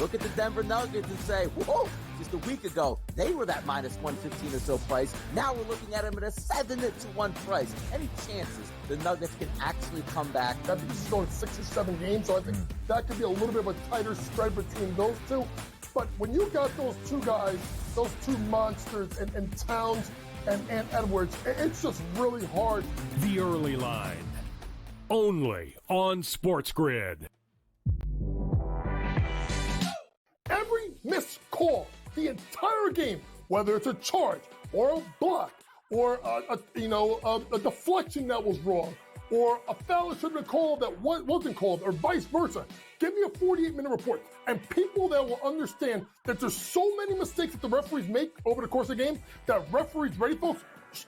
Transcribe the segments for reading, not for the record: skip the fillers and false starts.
look at the Denver Nuggets and say, whoa, just a week ago, they were that minus 115 or so price. Now we're looking at them at a 7-1 price. Any chances the Nuggets can actually come back? I think this is going 6 or 7 games, so I think that could be a little bit of a tighter spread between those two. But when you got those two guys, those two monsters, and Towns and Edwards, it's just really hard. The Early Line, only on SportsGrid. Every missed call, the entire game, whether it's a charge or a block or a deflection that was wrong or a foul that should have been called that wasn't called or vice versa. Give me a 48-minute report. And people that will understand that there's so many mistakes that the referees make over the course of the game that referees, ready folks,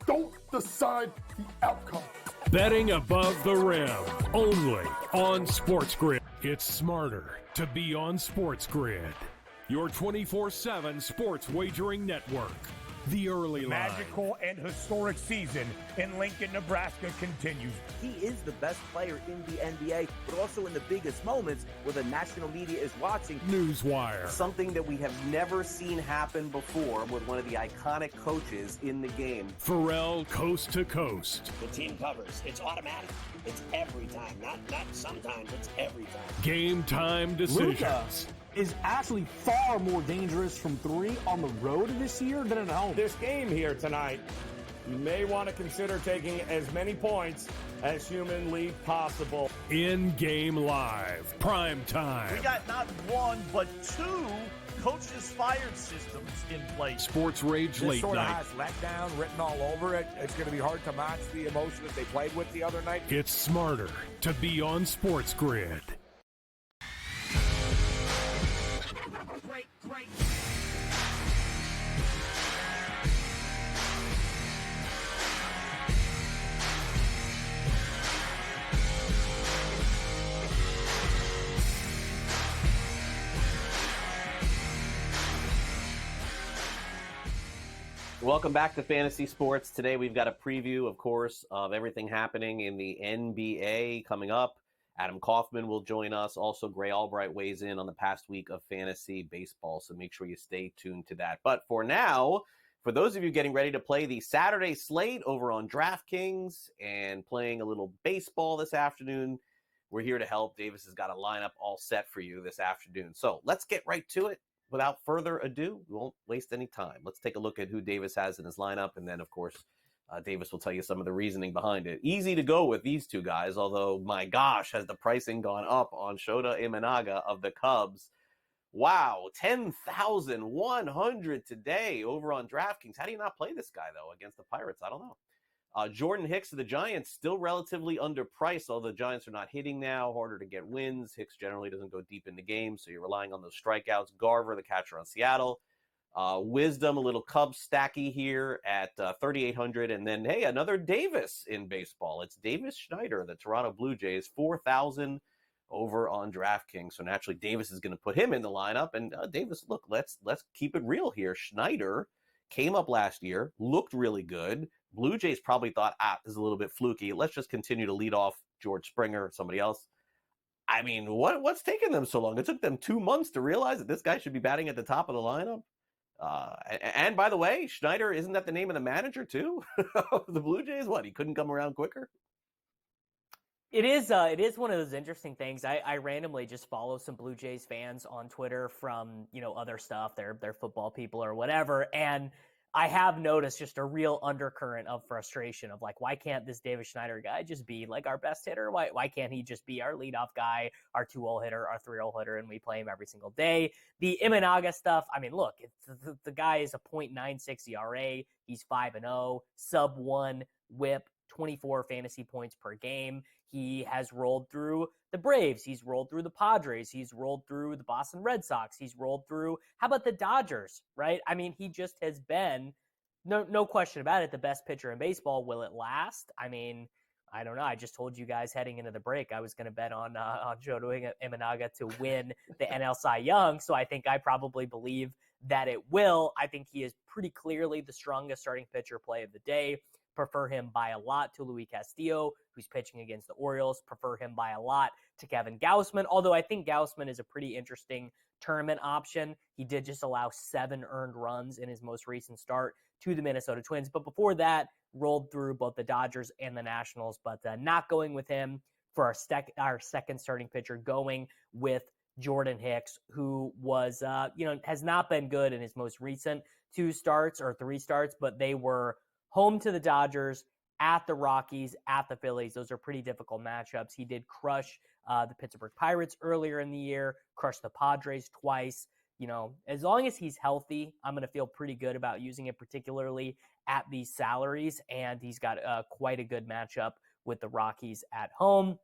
don't decide the outcome. Betting above the rim, only on SportsGrid. It's smarter to be on SportsGrid, your 24/7 sports wagering network. The Early Line. Magical and historic season in Lincoln, Nebraska continues. He is the best player in the NBA, but also in the biggest moments where the national media is watching. Newswire. Something that we have never seen happen before with one of the iconic coaches in the game. Pharrell, coast to coast. The team covers. It's automatic. It's every time. Not sometimes. It's every time. Game time decisions. Luka is actually far more dangerous from three on the road this year than at home. This game here tonight, you may want to consider taking as many points as humanly possible. In-game live, prime time. We got not one, but two coaches fired systems in place. Sports Rage Late Sort of Night. has letdown written all over it. It's going to be hard to match the emotion that they played with the other night. It's smarter to be on SportsGrid. Great. Welcome back to Fantasy Sports. Today we've got a preview, of course, of everything happening in the NBA coming up. Adam Kaufman will join us. Also, Gray Albright weighs in on the past week of fantasy baseball, so make sure you stay tuned to that. But for now, for those of you getting ready to play the Saturday slate over on DraftKings and playing a little baseball this afternoon, we're here to help. Davis has got a lineup all set for you this afternoon. So let's get right to it. Without further ado, we won't waste any time. Let's take a look at who Davis has in his lineup, and then, of course, Davis will tell you some of the reasoning behind it. Easy to go with these two guys, although, my gosh, has the pricing gone up on Shota Imanaga of the Cubs. Wow, 10,100 today over on DraftKings. How do you not play this guy, though, against the Pirates? I don't know. Jordan Hicks of the Giants, still relatively underpriced, although the Giants are not hitting now, harder to get wins. Hicks generally doesn't go deep in the game, so you're relying on those strikeouts. Garver, the catcher on Seattle. Wisdom, a little Cubs stacky here at 3,800. And then, hey, another Davis in baseball. It's Davis Schneider, the Toronto Blue Jays, 4,000 over on DraftKings. So naturally, Davis is going to put him in the lineup. And Davis, look, let's keep it real here. Schneider came up last year, looked really good. Blue Jays probably thought, this is a little bit fluky. Let's just continue to lead off George Springer or somebody else. I mean, what's taking them so long? It took them 2 months to realize that this guy should be batting at the top of the lineup. And by the way, Schneider, isn't that the name of the manager too? The Blue Jays, what? He couldn't come around quicker? It is one of those interesting things. I randomly just follow some Blue Jays fans on Twitter from, other stuff, their football people or whatever. And I have noticed just a real undercurrent of frustration of like, why can't this Davis Schneider guy just be like our best hitter? Why can't he just be our leadoff guy, our 2-hole hitter, our 3-hole hitter, and we play him every single day? The Imanaga stuff, I mean, look, the guy is a .96 ERA. He's 5-0, sub-1 whip, 24 fantasy points per game. He has rolled through the Braves. He's rolled through the Padres. He's rolled through the Boston Red Sox. He's rolled through, how about the Dodgers, right? I mean, he just has been, no question about it, the best pitcher in baseball. Will it last? I mean, I don't know. I just told you guys heading into the break, I was going to bet on Shota Imanaga to win the NL Cy Young. So I think I probably believe that it will. I think he is pretty clearly the strongest starting pitcher play of the day. prefer him by a lot to Luis Castillo, who's pitching against the Orioles. Prefer him by a lot to Kevin Gausman, although I think Gausman is a pretty interesting tournament option. He did just allow 7 earned runs in his most recent start to the Minnesota Twins. But before that, rolled through both the Dodgers and the Nationals, but not going with him for our second starting pitcher, going with Jordan Hicks, who was, has not been good in his most recent 2 starts or 3 starts, but they were home to the Dodgers, at the Rockies, at the Phillies. Those are pretty difficult matchups. He did crush the Pittsburgh Pirates earlier in the year, crushed the Padres twice. As long as he's healthy, I'm going to feel pretty good about using it, particularly at these salaries. And he's got quite a good matchup with the Rockies at home.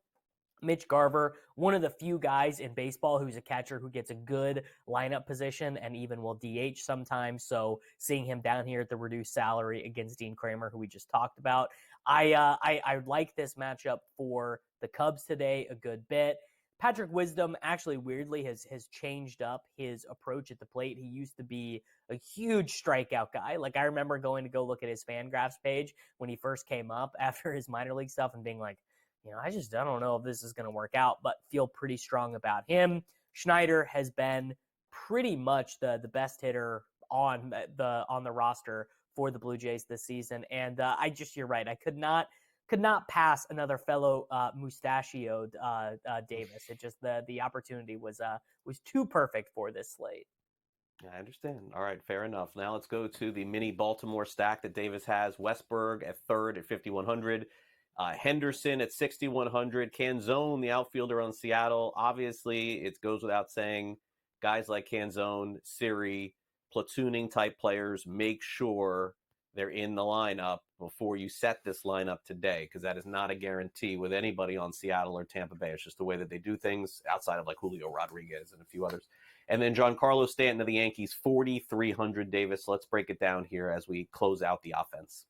Mitch Garver, one of the few guys in baseball who's a catcher who gets a good lineup position and even will DH sometimes. So seeing him down here at the reduced salary against Dean Kramer, who we just talked about, I like this matchup for the Cubs today a good bit. Patrick Wisdom actually weirdly has changed up his approach at the plate. He used to be a huge strikeout guy. Like, I remember going to go look at his Fangraphs page when he first came up after his minor league stuff and being like, I don't know if this is going to work out, but feel pretty strong about him. Schneider has been pretty much the best hitter on the roster for the Blue Jays this season. And you're right. I could not pass another fellow mustachioed Davis. It just the opportunity was too perfect for this slate. I understand. All right, fair enough. Now let's go to the mini Baltimore stack that Davis has. Westberg at third at 5,100. Henderson at 6,100. Canzone, the outfielder on Seattle. Obviously, it goes without saying, guys like Canzone, Siri, platooning type players, make sure they're in the lineup before you set this lineup today, because that is not a guarantee with anybody on Seattle or Tampa Bay. It's just the way that they do things outside of like Julio Rodriguez and a few others. And then Giancarlo Stanton of the Yankees, 4,300. Davis, let's break it down here as we close out the offense.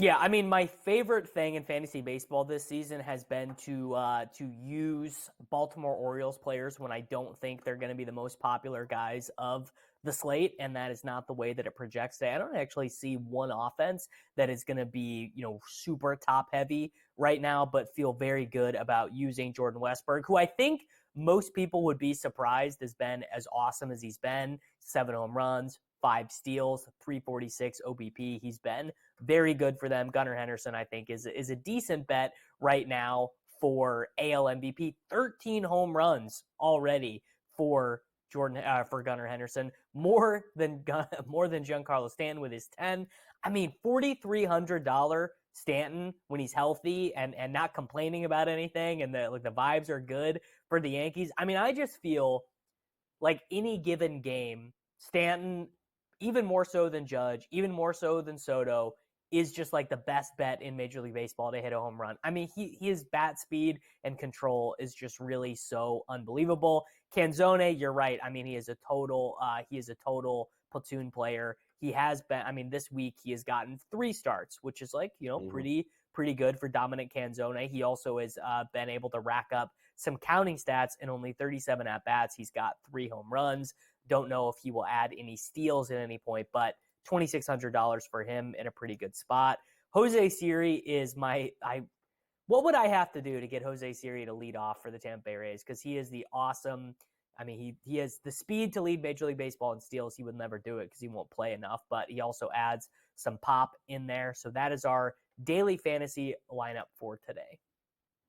Yeah, I mean, my favorite thing in fantasy baseball this season has been to use Baltimore Orioles players when I don't think they're going to be the most popular guys of the slate, and that is not the way that it projects today. I don't actually see one offense that is going to be, super top heavy right now, but feel very good about using Jordan Westberg, who I think most people would be surprised has been as awesome as he's been. 7 home runs, 5 steals, 346 OBP. He's been very good for them. Gunnar Henderson, I think, is a decent bet right now for AL MVP. 13 home runs already for Gunnar Henderson, more than Giancarlo Stanton with his 10. I mean, $4,300 Stanton when he's healthy and not complaining about anything, and the vibes are good for the Yankees. I mean, I just feel like any given game, Stanton, even more so than Judge, even more so than Soto, is just like the best bet in Major League Baseball to hit a home run. I mean, his bat speed and control is just really so unbelievable. Canzone, you're right. I mean, he is a total platoon player. He has been, I mean, this week he has gotten 3 starts, which is like, pretty good for Dominic Canzone. He also has been able to rack up some counting stats in only 37 at-bats. He's got 3 home runs. Don't know if he will add any steals at any point, but $2,600 for him in a pretty good spot. Jose Siri is what would I have to do to get Jose Siri to lead off for the Tampa Bay Rays? Because he is he has the speed to lead Major League Baseball in steals. He would never do it because he won't play enough, but he also adds some pop in there. So that is our daily fantasy lineup for today.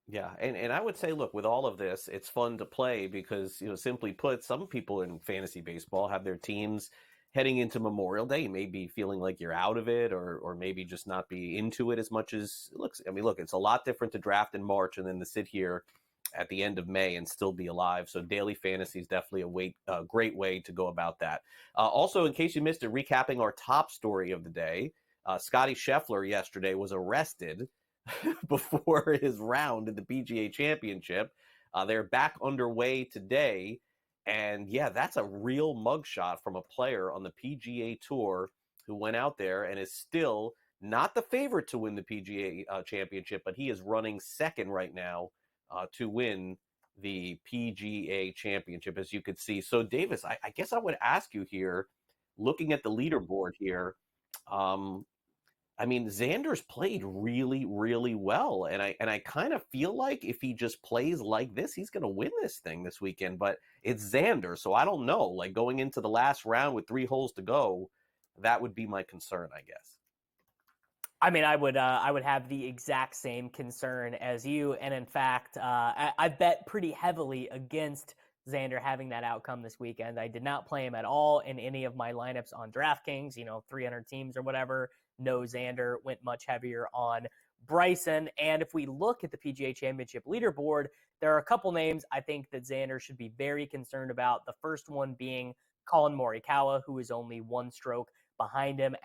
Yeah, and I would say, look, with all of this, it's fun to play because, simply put, some people in fantasy baseball have their teams heading into Memorial Day. You may be feeling like you're out of it or maybe just not be into it as much as it looks. I mean, look, it's a lot different to draft in March and then to sit here at the end of May and still be alive. So daily fantasy is definitely a great way to go about that. Also, in case you missed it, recapping our top story of the day, Scotty Scheffler yesterday was arrested before his round in the PGA Championship. They're back underway today. And yeah, that's a real mugshot from a player on the PGA Tour who went out there and is still not the favorite to win the PGA Championship, but he is running second right now to win the PGA Championship, as you could see. So, Davis, I guess I would ask you here, looking at the leaderboard here, I mean, Xander's played really, really well, and I kind of feel like if he just plays like this, he's going to win this thing this weekend. But it's Xander, so I don't know. Like going into the last round with 3 holes to go, that would be my concern, I guess. I mean, I would have the exact same concern as you, and in fact, I bet pretty heavily against Xander having that outcome this weekend. I did not play him at all in any of my lineups on DraftKings. 300 teams or whatever. No, Xander went much heavier on Bryson. And if we look at the PGA Championship leaderboard, there are a couple names I think that Xander should be very concerned about. The first one being Colin Morikawa, who is only 1 stroke behind him.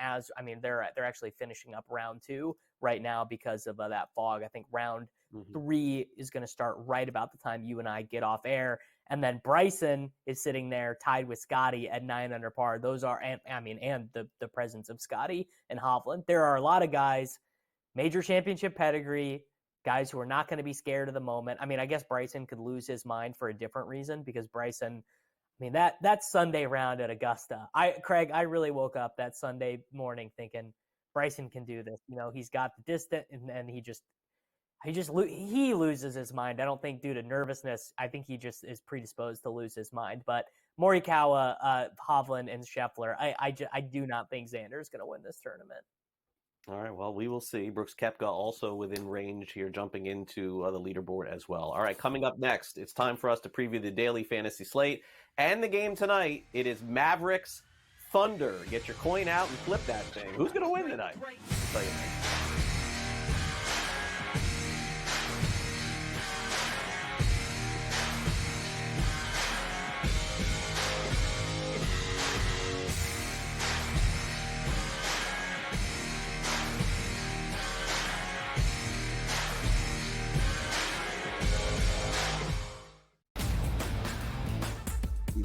They're actually finishing up round 2 right now because of that fog. I think round 3 is going to start right about the time you and I get off air. And then Bryson is sitting there tied with Scotty at 9 under par. Those are, and the presence of Scotty and Hovland. There are a lot of guys, major championship pedigree, guys who are not going to be scared of the moment. I mean, I guess Bryson could lose his mind for a different reason because Bryson, that Sunday round at Augusta, Craig, I really woke up that Sunday morning thinking Bryson can do this. He's got the distance, and he loses his mind. I don't think due to nervousness. I think he just is predisposed to lose his mind. But Morikawa, Hovland, and Scheffler, I do not think Xander is going to win this tournament. All right, well, we will see. Brooks Koepka also within range here, jumping into the leaderboard as well. All right, coming up next, it's time for us to preview the daily fantasy slate and the game tonight. It is Mavericks Thunder. Get your coin out and flip that thing. Who's going to win tonight? I'll tell you next.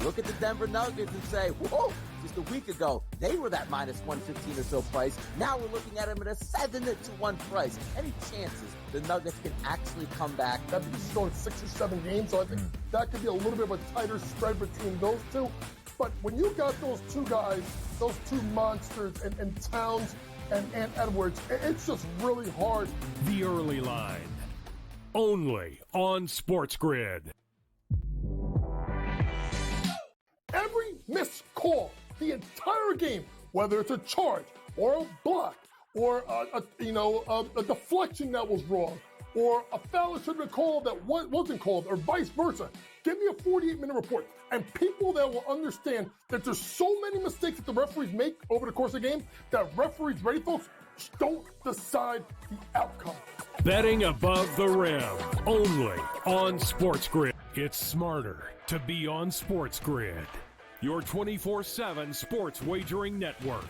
Look at the Denver Nuggets and say, whoa, just a week ago, they were that minus 115 or so price. Now we're looking at them at a 7-1 price. Any chances the Nuggets can actually come back? I think this is going 6 or 7 games, so I think that could be a little bit of a tighter spread between those two. But when you got those 2 guys, those 2 monsters, and Towns and Edwards, it's just really hard. The early line, only on SportsGrid. Every missed call, the entire game, whether it's a charge or a block or a deflection that was wrong or a foul that should have been called that wasn't called or vice versa. Give me a 48-minute report. And people that will understand that there's so many mistakes that the referees make over the course of the game that referees, ready folks, don't decide the outcome. Betting above the rim, only on SportsGrid. It's smarter to be on SportsGrid, your 24/7 sports wagering network.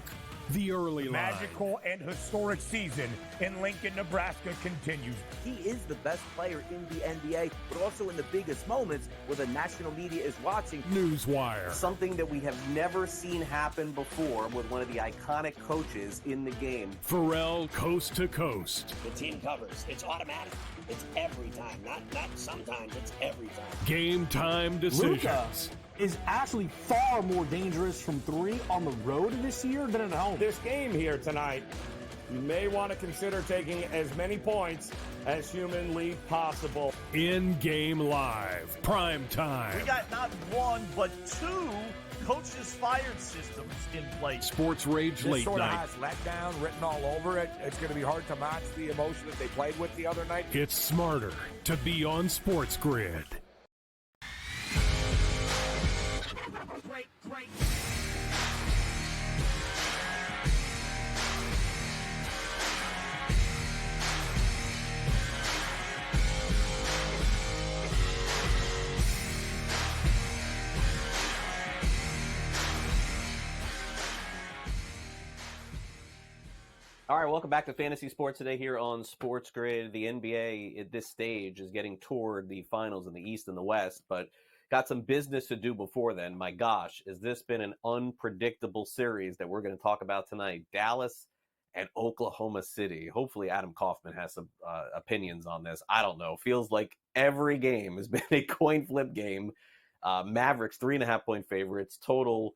The early line. Magical and historic season in Lincoln, Nebraska continues. He is the best player in the NBA, but also in the biggest moments where the national media is watching. Newswire. Something that we have never seen happen before with one of the iconic coaches in the game. Pharrell, coast to coast. The team covers. It's automatic. It's every time. Not sometimes. It's every time. Game time decisions. Luka is actually far more dangerous from 3 on the road this year than at home. This game here tonight, you may want to consider taking as many points as humanly possible. In-game live, prime time. We got not 1, but 2 coaches fired systems in place. Sports Rage Late sort Night. of has letdown written all over it. It's going to be hard to match the emotion that they played with the other night. It's smarter to be on SportsGrid. All right, welcome back to Fantasy Sports today here on SportsGrid. The NBA at this stage is getting toward the finals in the East and the West, but got some business to do before then. My gosh, has this been an unpredictable series that we're going to talk about tonight? Dallas and Oklahoma City. Hopefully Adam Kaufman has some opinions on this. I don't know. Feels like every game has been a coin flip game. Mavericks 3.5 point favorites. Total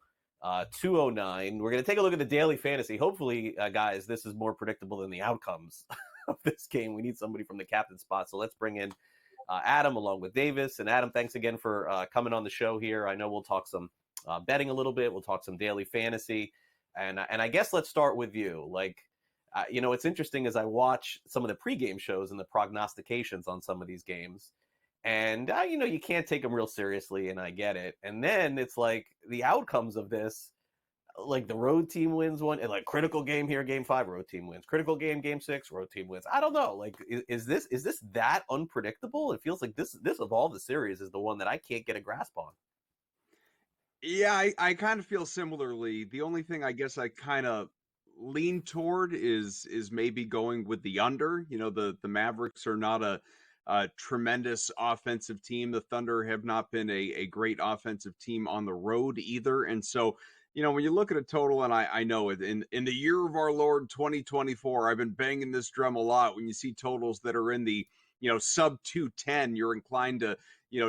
209. We're going to take a look at the daily fantasy. Hopefully, guys, this is more predictable than the outcomes of this game. We need somebody from the captain spot. So let's bring in Adam along with Davis. And Adam, thanks again for coming on the show here. I know we'll talk some betting a little bit. We'll talk some daily fantasy. And I guess let's start with you. Like, it's interesting as I watch some of the pregame shows and the prognostications on some of these games. And, you can't take them real seriously, and I get it. And then it's like the outcomes of this, like the road team wins one, and like critical game here, game 5, road team wins. Critical game, game 6, road team wins. I don't know. Like, is this that unpredictable? It feels like this of all the series is the one that I can't get a grasp on. Yeah, I kind of feel similarly. The only thing I guess I kind of lean toward is maybe going with the under. The Mavericks are not a tremendous offensive team. The Thunder have not been a great offensive team on the road either. And so, when you look at a total, and I know it in the year of our Lord 2024, I've been banging this drum a lot. When you see totals that are in the sub 210, you're inclined to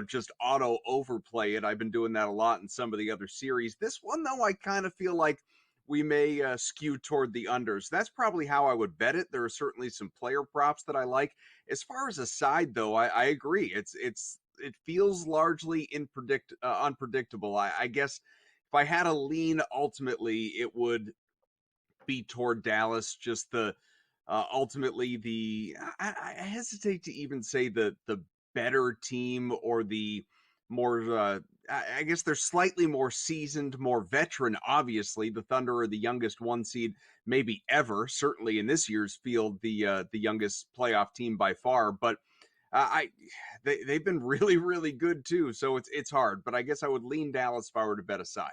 just auto overplay it. I've been doing that a lot in some of the other series. This one, though, I kind of feel like we may skew toward the unders. That's probably how I would bet it. There are certainly some player props that I like. As far as a side, though, I agree. It feels largely unpredictable. I guess if I had a lean, ultimately, it would be toward Dallas. Just ultimately I hesitate to even say the better team or the more I guess they're slightly more seasoned, more veteran. Obviously, the Thunder are the youngest one seed maybe ever. Certainly in this year's field, the youngest playoff team by far. But they've been really, really good too. So it's hard. But I guess I would lean Dallas if I were to bet a side.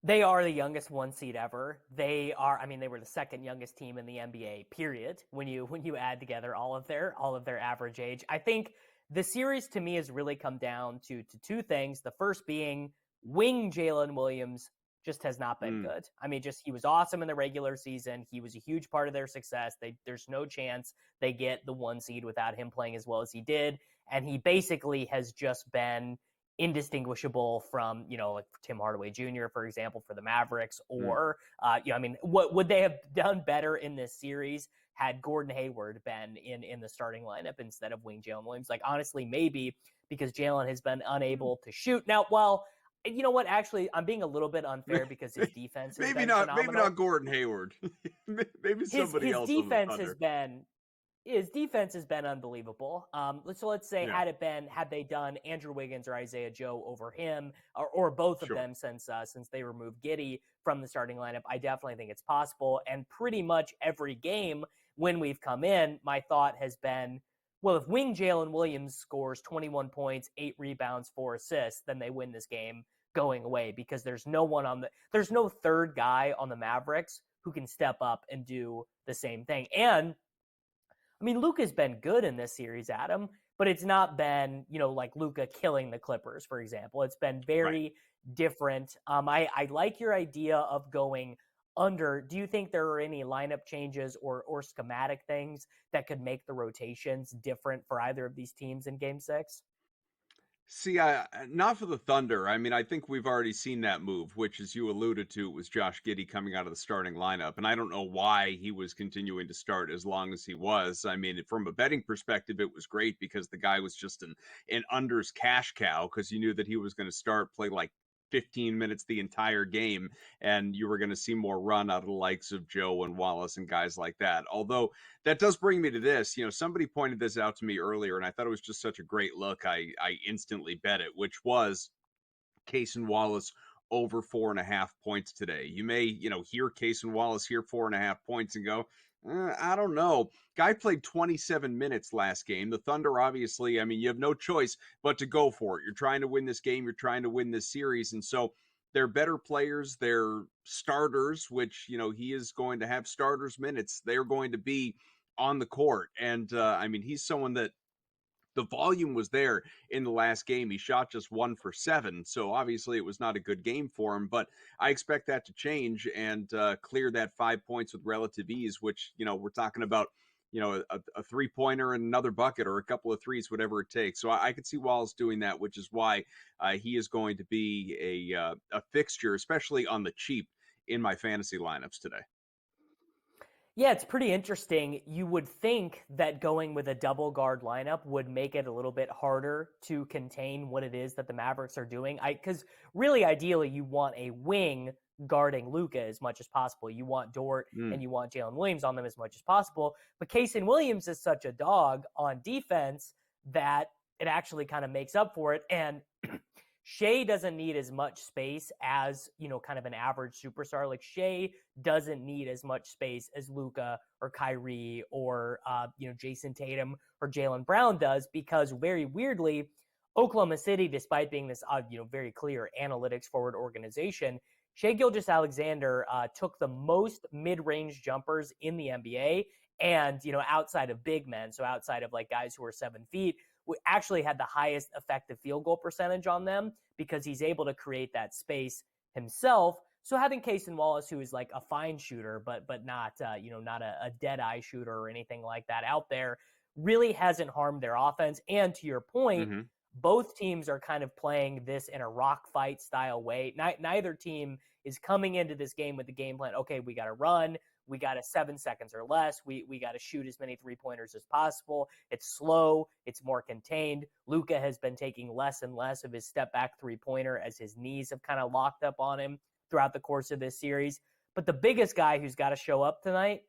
They are the youngest one seed ever. They were the second youngest team in the NBA, period. When you add together all of their average age. I think the series to me has really come down to two things. The first being wing Jalen Williams just has not been good. I mean, he was awesome in the regular season. He was a huge part of their success. There's no chance they get the 1 seed without him playing as well as he did. And he basically has just been indistinguishable from, like Tim Hardaway Jr., for example, for the Mavericks, or, what would they have done better in this series had Gordon Hayward been in the starting lineup instead of wing Jalen Williams? Like, honestly, maybe because Jalen has been unable to shoot. Now, well, you know what? Actually, I'm being a little bit unfair because his defense has been phenomenal. Maybe not Gordon Hayward. Maybe somebody else. His defense has been unbelievable. So let's say had they done Andrew Wiggins or Isaiah Joe over him, or both of them since they removed Giddey from the starting lineup, I definitely think it's possible. And pretty much every game when we've come in, my thought has been, well, if wing Jalen Williams scores 21 points, 8 rebounds, 4 assists, then they win this game going away, because there's no third guy on the Mavericks who can step up and do the same thing. And I mean, Luka's been good in this series, Adam, but it's not been, like Luka killing the Clippers, for example. It's been very different. I like your idea of going under. Do you think there are any lineup changes or schematic things that could make the rotations different for either of these teams in Game 6? See, not for the Thunder. I mean, I think we've already seen that move, which, as you alluded to, was Josh Giddey coming out of the starting lineup. And I don't know why he was continuing to start as long as he was. I mean, from a betting perspective, it was great because the guy was just an unders cash cow, because you knew that he was going to play like 15 minutes the entire game, and you were going to see more run out of the likes of Joe and Wallace and guys like that. Although that does bring me to this, somebody pointed this out to me earlier, and I thought it was just such a great look. I instantly bet it, which was Cason Wallace over 4.5 points today. You may, hear Cason Wallace here 4.5 points and go, I don't know. Guy played 27 minutes last game. The Thunder, obviously, I mean, you have no choice but to go for it. You're trying to win this game. You're trying to win this series. And so they're better players. They're starters, which, he is going to have starters minutes. They're going to be on the court. And, I mean, he's someone that the volume was there in the last game. He shot just 1 for 7. So obviously it was not a good game for him, but I expect that to change and clear that 5 points with relative ease, which, we're talking about a 3-pointer and another bucket or a couple of threes, whatever it takes. So I could see Wallace doing that, which is why he is going to be a fixture, especially on the cheap in my fantasy lineups today. Yeah, it's pretty interesting. You would think that going with a double guard lineup would make it a little bit harder to contain what it is that the Mavericks are doing. Because really, ideally, you want a wing guarding Luka as much as possible. You want Dort and you want Jalen Williams on them as much as possible. But Kaysen Williams is such a dog on defense that it actually kind of makes up for it. And Shea doesn't need as much space as, kind of an average superstar. Like Shea doesn't need as much space as Luka or Kyrie or, Jason Tatum or Jaylen Brown does, because very weirdly, Oklahoma City, despite being this, very clear analytics forward organization, Shea Gilgeous-Alexander took the most mid-range jumpers in the NBA, and, outside of big men, so outside of like guys who are 7 feet, we actually had the highest effective field goal percentage on them because he's able to create that space himself. So having Kaysen Wallace, who is like a fine shooter, but not not a dead eye shooter or anything like that out there, really hasn't harmed their offense. And to your point, both teams are kind of playing this in a rock fight style way. Neither team is coming into this game with the game plan, okay, we got to run. We got to 7 seconds or less. We got to shoot as many 3-pointers as possible. It's slow. It's more contained. Luka has been taking less and less of his step-back 3-pointer as his knees have kind of locked up on him throughout the course of this series. But the biggest guy who's got to show up tonight,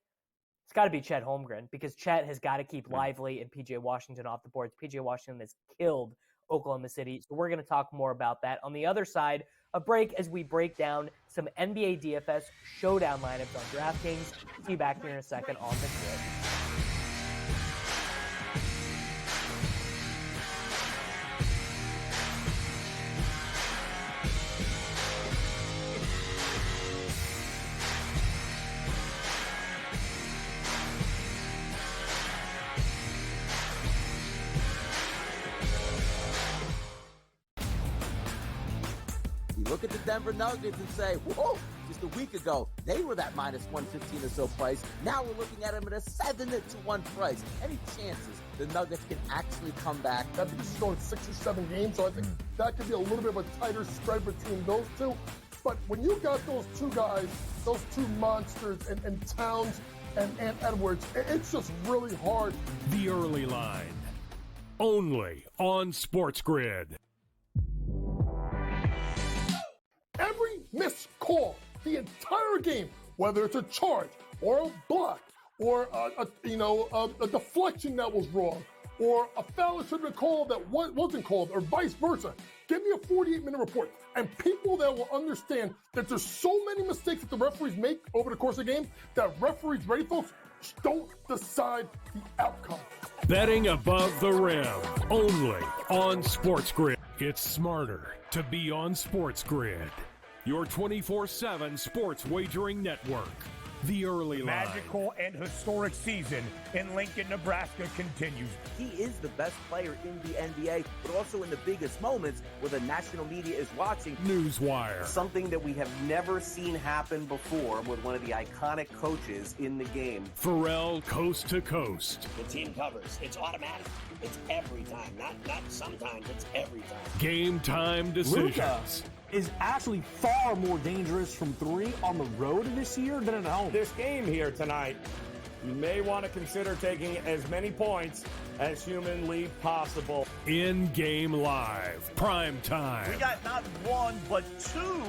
it's got to be Chet Holmgren, because Chet has got to keep Lively and PGA Washington off the boards. PGA Washington has killed Oklahoma City. So we're going to talk more about that on the other side. A break as we break down some NBA DFS showdown lineups on DraftKings. See you back here in a second on the Grid. Look at the Denver Nuggets and say, whoa, just a week ago, they were that minus 115 or so price. Now we're looking at them at a 7-1 price. Any chances the Nuggets can actually come back? I think this is going 6 or 7 games, so I think that could be a little bit of a tighter spread between those two. But when you got those two guys, those two monsters, and Towns and Edwards, it's just really hard. The early line, only on SportsGrid. Every missed call, the entire game, whether it's a charge or a block or a deflection that was wrong or a foul that should have been called that wasn't called, or vice versa. Give me a 48-minute report. And people that will understand that there's so many mistakes that the referees make over the course of the game that referees, ready folks, don't decide the outcome. Betting above the rim, only on SportsGrid. It's smarter to be on SportsGrid, your 24/7 sports wagering network. The early line. Magical and historic season in Lincoln, Nebraska continues. He is the best player in the NBA, but also in the biggest moments where the national media is watching. Newswire. Something that we have never seen happen before with one of the iconic coaches in the game. Pharrell, coast to coast. The team covers. It's automatic. It's every time. Not sometimes. It's every time. Game time decisions. Luka is actually far more dangerous from 3 on the road this year than at home. This game here tonight, you may want to consider taking as many points as humanly possible. In-game live, prime time. We got not one, but 2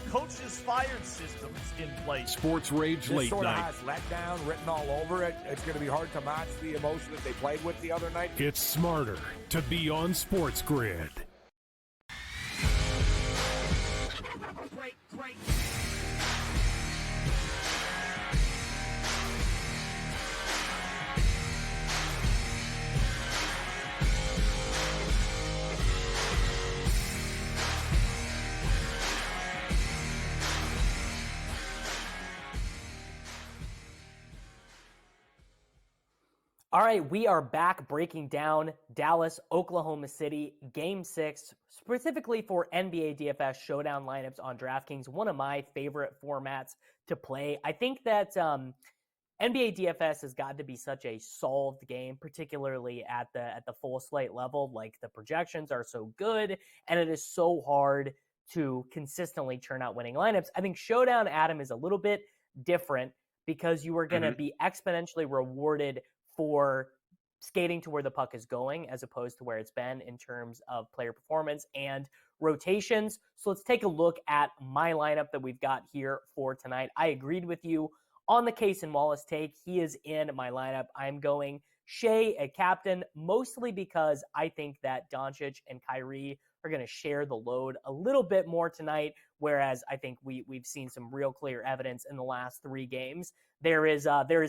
coaches fired systems in place. Sports Rage This late sort night. of has letdown written all over it. It's going to be hard to match the emotion that they played with the other night. It's smarter to be on SportsGrid. Great. All right, we are back breaking down Dallas, Oklahoma City, Game 6, specifically for NBA DFS showdown lineups on DraftKings, one of my favorite formats to play. I think that NBA DFS has got to be such a solved game, particularly at the full slate level. Like, the projections are so good, and it is so hard to consistently churn out winning lineups. I think Showdown, Adam, is a little bit different because you are going to be exponentially rewarded for skating to where the puck is going as opposed to where it's been in terms of player performance and rotations. So let's take a look at my lineup that we've got here for tonight. I agreed with you on the Case and Wallace take. He is in my lineup. I'm going Shea at captain, mostly because I think that Doncic and Kyrie are going to share the load a little bit more tonight, whereas I think we've seen some real clear evidence in the last 3 games. There is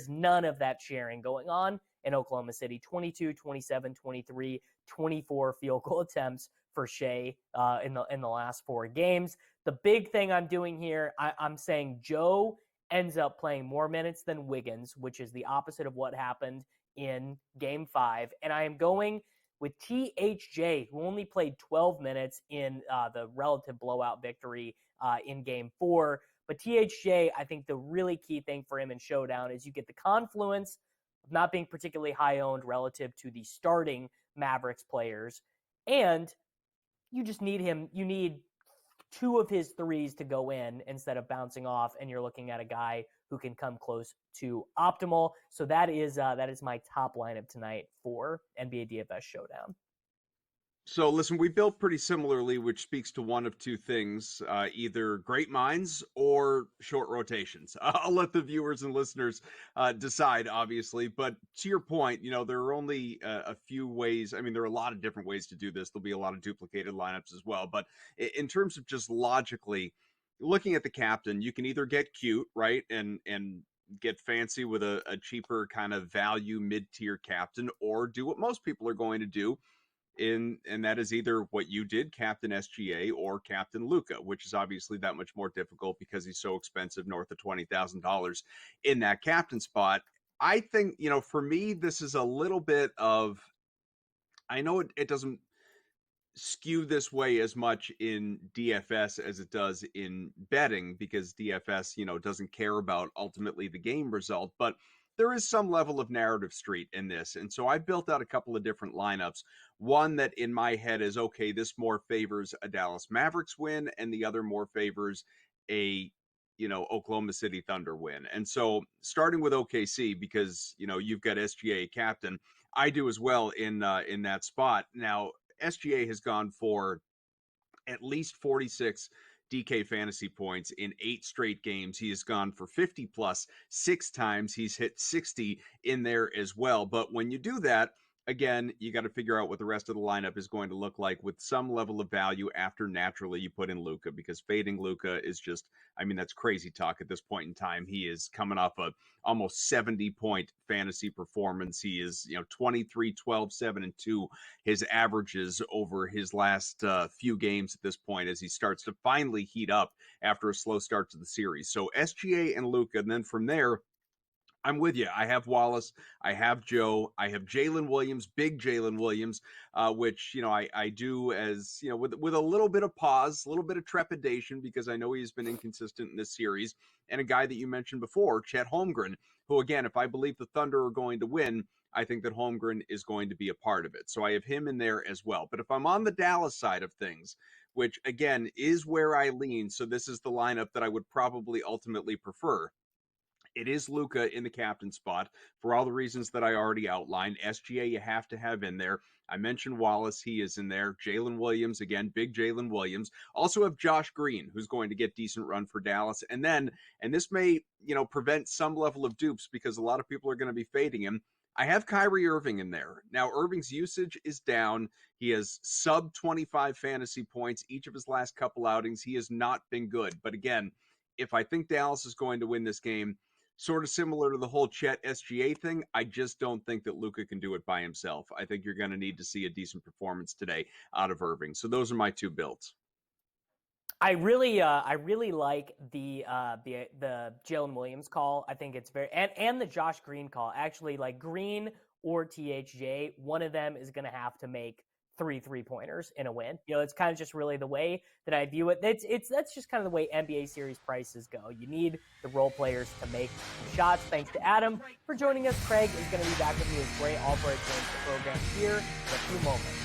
none of that sharing going on in Oklahoma City. 22, 27, 23, 24 field goal attempts for Shea in the last 4 games. The big thing I'm doing here, I'm saying Joe ends up playing more minutes than Wiggins, which is the opposite of what happened in Game 5. And I am going with THJ, who only played 12 minutes in the relative blowout victory in Game 4. But THJ, I think the really key thing for him in Showdown is you get the confluence of not being particularly high owned relative to the starting Mavericks players. And you just need him. You need 2 of his threes to go in instead of bouncing off, and you're looking at a guy who can come close to optimal. So that is my top lineup tonight for NBA DFS Showdown. So listen, we built pretty similarly, which speaks to one of 2 things, either great minds or short rotations. I'll let the viewers and listeners decide, obviously. But to your point, there are only a few ways. I mean, there are a lot of different ways to do this. There'll be a lot of duplicated lineups as well. But in terms of just logically looking at the captain, you can either get cute, right, and get fancy with a cheaper kind of value mid-tier captain, or do what most people are going to do, and that is either what you did, Captain SGA, or Captain Luka, which is obviously that much more difficult because he's so expensive, north of $20,000 in that captain spot. I think, for me, this is a little bit of, I know it doesn't skew this way as much in DFS as it does in betting, because DFS, doesn't care about ultimately the game result, but there is some level of narrative street in this. And so I built out a couple of different lineups. One that in my head is, okay, this more favors a Dallas Mavericks win, and the other more favors a, Oklahoma City Thunder win. And so starting with OKC, because, you've got SGA captain, I do as well in that spot. Now, SGA has gone for at least 46 DK fantasy points in 8 straight games. He has gone for 50 plus 6 times. He's hit 60 in there as well. But when you do that, again, you got to figure out what the rest of the lineup is going to look like with some level of value after naturally you put in Luka, because fading Luka is just, that's crazy talk at this point in time. He is coming off a almost 70-point fantasy performance. He is, 23, 12, 7, and 2, his averages over his last few games at this point, as he starts to finally heat up after a slow start to the series. So SGA and Luka, and then from there, I'm with you. I have Wallace. I have Joe. I have Jalen Williams, big Jalen Williams, which, I do as, with a little bit of pause, a little bit of trepidation, because I know he's been inconsistent in this series. And a guy that you mentioned before, Chet Holmgren, who, again, if I believe the Thunder are going to win, I think that Holmgren is going to be a part of it. So I have him in there as well. But if I'm on the Dallas side of things, which, again, is where I lean, so this is the lineup that I would probably ultimately prefer, it is Luka in the captain spot for all the reasons that I already outlined. SGA, you have to have in there. I mentioned Wallace. He is in there. Jalen Williams, again, big Jalen Williams. Also have Josh Green, who's going to get decent run for Dallas. And then, and this may, prevent some level of dupes because a lot of people are going to be fading him, I have Kyrie Irving in there. Now, Irving's usage is down. He has sub 25 fantasy points each of his last couple outings. He has not been good. But again, if I think Dallas is going to win this game, sort of similar to the whole Chet SGA thing, I just don't think that Luka can do it by himself. I think you're going to need to see a decent performance today out of Irving. So those are my 2 builds. I really like the Jalen Williams call. I think it's very and the Josh Green call. Actually, like Green or THJ, one of them is going to have to make 3-3-pointers in a win. It's kind of just really the way that I view it. That's just kind of the way NBA series prices go. You need the role players to make shots. Thanks to Adam for joining us. Craig is going to be back with me as Gray Albright joins the program here in a few moments.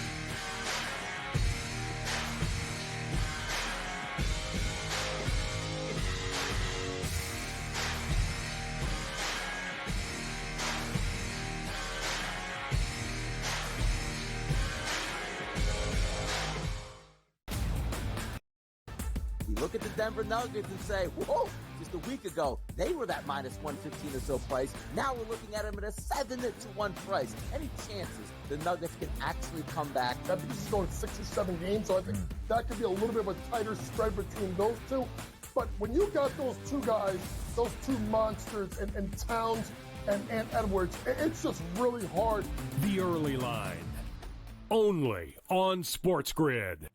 You look at the Denver Nuggets and say, whoa, just a week ago, they were that minus 115 or so price. Now we're looking at them at a 7-1 price. Any chances the Nuggets can actually come back? I think this is going 6 or 7 games, so I think that could be a little bit of a tighter spread between those two. But when you got those two guys, those two monsters, and Towns and Edwards, it's just really hard. The early line, only on SportsGrid.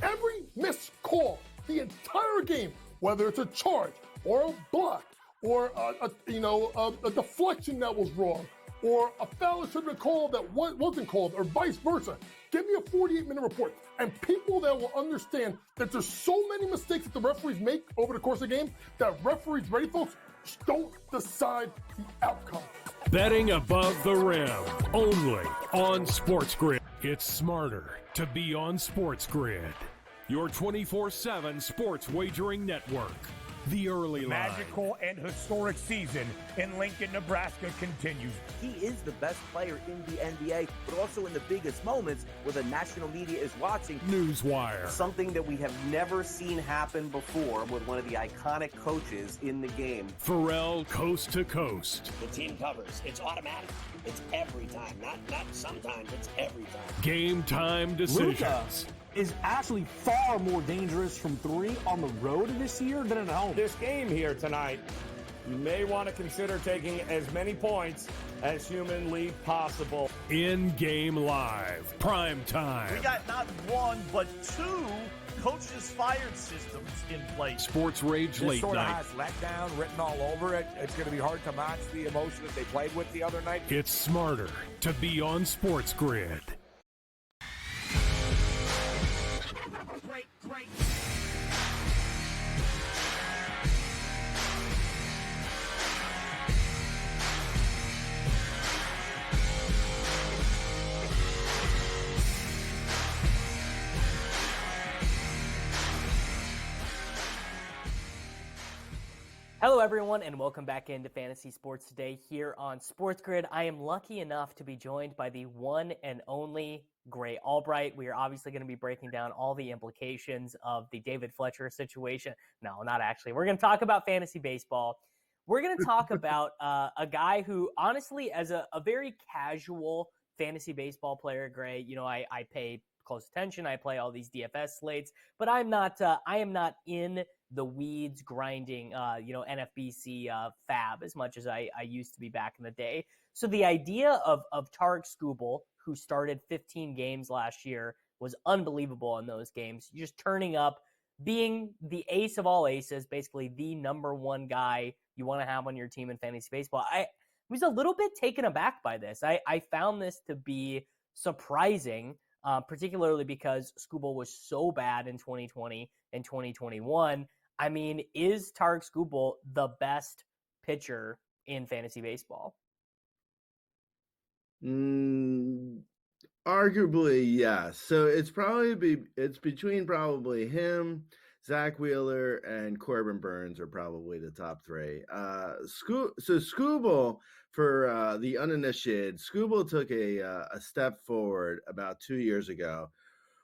Every missed call, the entire game, whether it's a charge or a block or a deflection that was wrong or a foul that should have been called that wasn't called or vice versa. Give me a 48-minute report. And people that will understand that there's so many mistakes that the referees make over the course of the game that referees, ready folks, don't decide the outcome. Betting above the rim, only on SportsGrid. It's smarter to be on SportsGrid. Your 24/7 sports wagering network. The early line. Magical and historic season in Lincoln, Nebraska continues. He is the best player in the NBA, but also in the biggest moments where the national media is watching. Newswire. Something that we have never seen happen before with one of the iconic coaches in the game. Pharrell coast to coast. The team covers. It's automatic. It's every time. Not sometimes. It's every time. Game time decisions. Luka is actually far more dangerous from 3 on the road this year than at home. This game here tonight, you may want to consider taking as many points as humanly possible. In-game live, prime time. We got not one, but 2 coaches fired systems in place. Sports Rage This late sort night. of has letdown written all over it. It's going to be hard to match the emotion that they played with the other night. It's smarter to be on SportsGrid. Great. Hello, everyone, and welcome back into Fantasy Sports Today here on SportsGrid. I am lucky enough to be joined by the one and only Gray Albright. We are obviously going to be breaking down all the implications of the David Fletcher situation. No, not actually. We're going to talk about fantasy baseball. We're going to talk about a guy who, honestly, as a very casual fantasy baseball player, Gray, I pay close attention. I play all these DFS slates, but I am not in the weeds grinding, NFBC fab as much as I used to be back in the day. So the idea of Tarek Skubal, who started 15 games last year, was unbelievable in those games. Just turning up, being the ace of all aces, basically the number one guy you want to have on your team in fantasy baseball. I was a little bit taken aback by this. I found this to be surprising, particularly because Skubal was so bad in 2020 and 2021. I mean, is Tarek Skubal the best pitcher in fantasy baseball? Arguably, yes. So it's between probably him, Zach Wheeler, and Corbin Burns are probably the top 3. Skubal, for the uninitiated, Skubal took a step forward about 2 years ago,